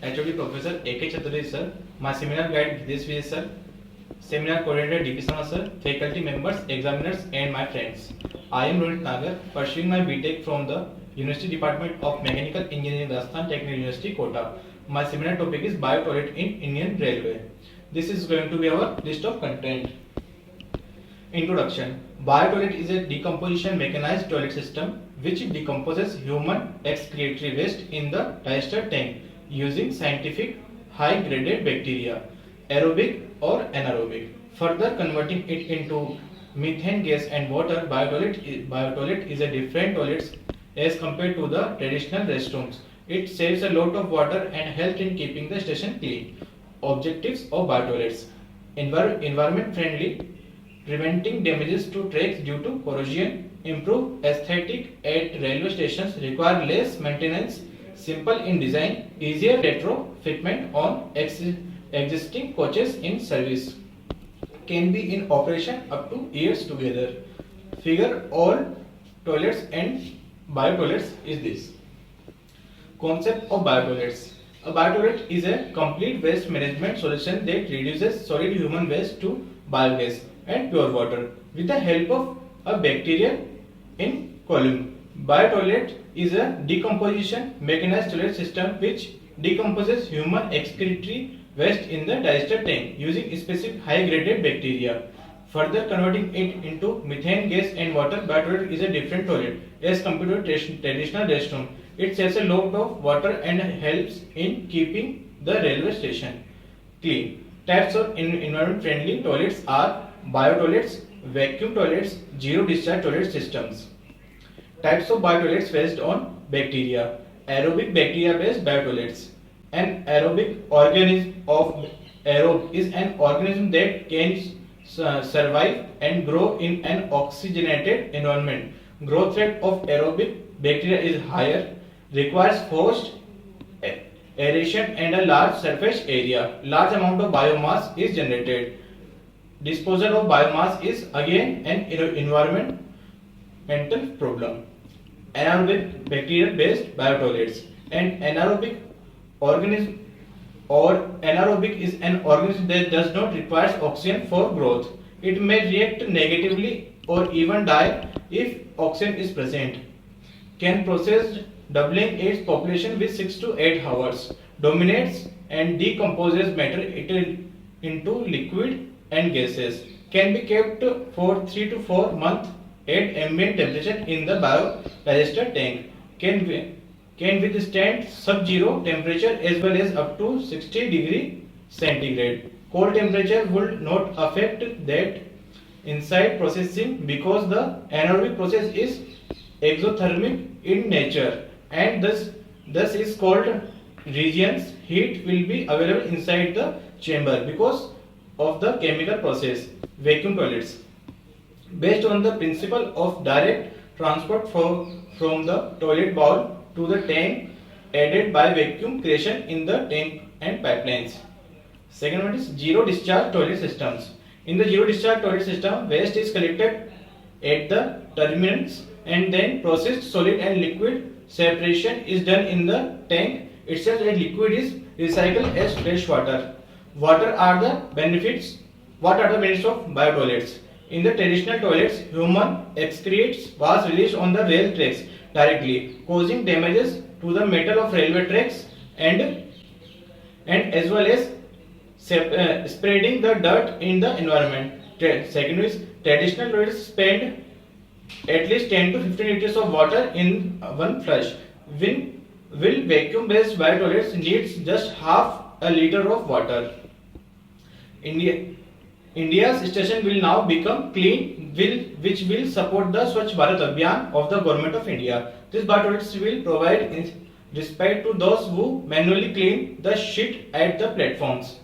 HOD Professor A.K. Chaturvedi sir, my seminar guide Hitesh Vijay sir, seminar coordinator D.P. Sama sir, faculty members, examiners and my friends. I am Rohit Nagar, pursuing my BTech from the University Department of Mechanical Engineering, Rajasthan Technical University, Kota. My seminar topic is Biotoilet in Indian Railway. This is going to be our list of content. Introduction. Biotoilet is a decomposition mechanized toilet system which decomposes human excretory waste in the digester tank using scientific high-graded bacteria, aerobic or anaerobic. Further converting it into methane gas and water, biotoilet is a different toilet as compared to the traditional restrooms. It saves a lot of water and helps in keeping the station clean. Objectives of biotoilets: environment friendly, preventing damages to tracks due to corrosion, improve aesthetic at railway stations, require less maintenance, simple in design, easier retrofitment on existing coaches in service, can be in operation up to years together. Figure all toilets and biotoilets is this. Concept of biotoilets. A biotoilet is a complete waste management solution that reduces solid human waste to biogas and pure water with the help of a bacteria in column. Biotoilet is a decomposition mechanized toilet system which decomposes human excretory waste in the digester tank using specific high-graded bacteria. Further converting it into methane gas and water, biotoilet is a different toilet as compared to traditional restroom. It saves a lot of water and helps in keeping the railway station clean. Types of environment-friendly toilets are biotoilets, vacuum toilets, zero discharge toilet systems. Types of biotoilets based on bacteria. Aerobic bacteria based biotoilets. An aerobic organism of aerobe is an organism that can survive and grow in an oxygenated environment. Growth rate of aerobic bacteria is higher, requires forced aeration and a large surface area. Large amount of biomass is generated. Disposal of biomass is again an environmental problem. Anaerobic bacteria based biotoilets. An anaerobic organism or anaerobic is an organism that does not require oxygen for growth. It may react negatively or even die if oxygen is present. Can process doubling its population with 6 to 8 hours. Dominates and decomposes matter into liquid and gases. Can be kept for 3 to 4 months at ambient temperature in the biodigester tank. Can withstand sub-zero temperature as well as up to 60 degree centigrade. Cold temperature will not affect that inside processing because the anaerobic process is exothermic in nature and thus is called regions. Heat will be available inside the chamber because of the chemical process. Vacuum toilets. Based on the principle of direct transport from the toilet bowl to the tank aided by vacuum creation in the tank and pipelines. Second one is zero discharge toilet systems. In the zero discharge toilet system, waste is collected at the terminals and then processed. Solid and liquid separation is done in the tank itself and liquid is recycled as fresh water. What are the benefits of biotoilets? In the traditional toilets, human excretes was released on the rail tracks directly, causing damages to the metal of railway tracks and as well as spreading the dirt in the environment. Second is traditional toilets spend at least 10 to 15 liters of water in one flush. Will vacuum-based biotoilets needs just half a liter of water. India's station will now become clean, which will support the Swachh Bharat Abhiyan of the Government of India. These biotoilets will provide respite to those who manually clean the shit at the platforms.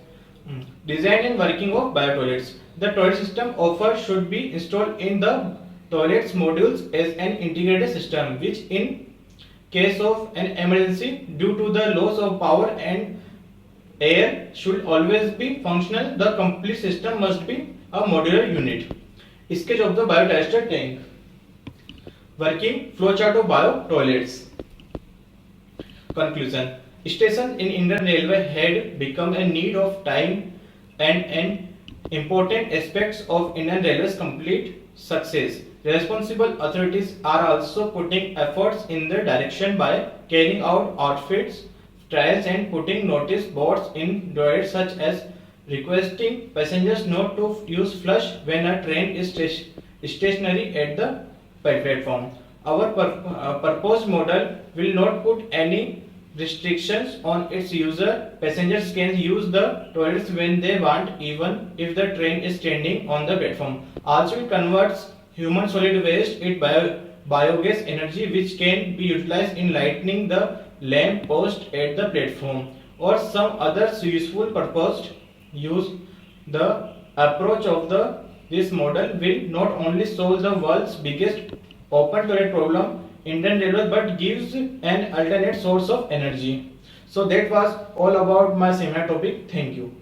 Design and working of biotoilets. The toilet system offered should be installed in the toilets modules as an integrated system, which in case of an emergency due to the loss of power and air should always be functional. The complete system must be a modular unit. Sketch of the biodigester tank. Working flowchart of biotoilets. Conclusion. Station in Indian Railway had become a need of time and an important aspects of Indian Railway's complete success. Responsible authorities are also putting efforts in the direction by carrying out outfits, trials and putting notice boards in toilets such as requesting passengers not to use flush when a train is stationary at the platform. Our proposed model will not put any restrictions on its user. Passengers can use the toilets when they want, even if the train is standing on the platform. Also, it converts human solid waste into biogas energy, which can be utilized in lighting the lamp post at the platform or some other useful purpose. Use the approach of this model will not only solve the world's biggest open toilet problem Indian Railways but gives an alternate source of energy. So that was all about my seminar topic. Thank you.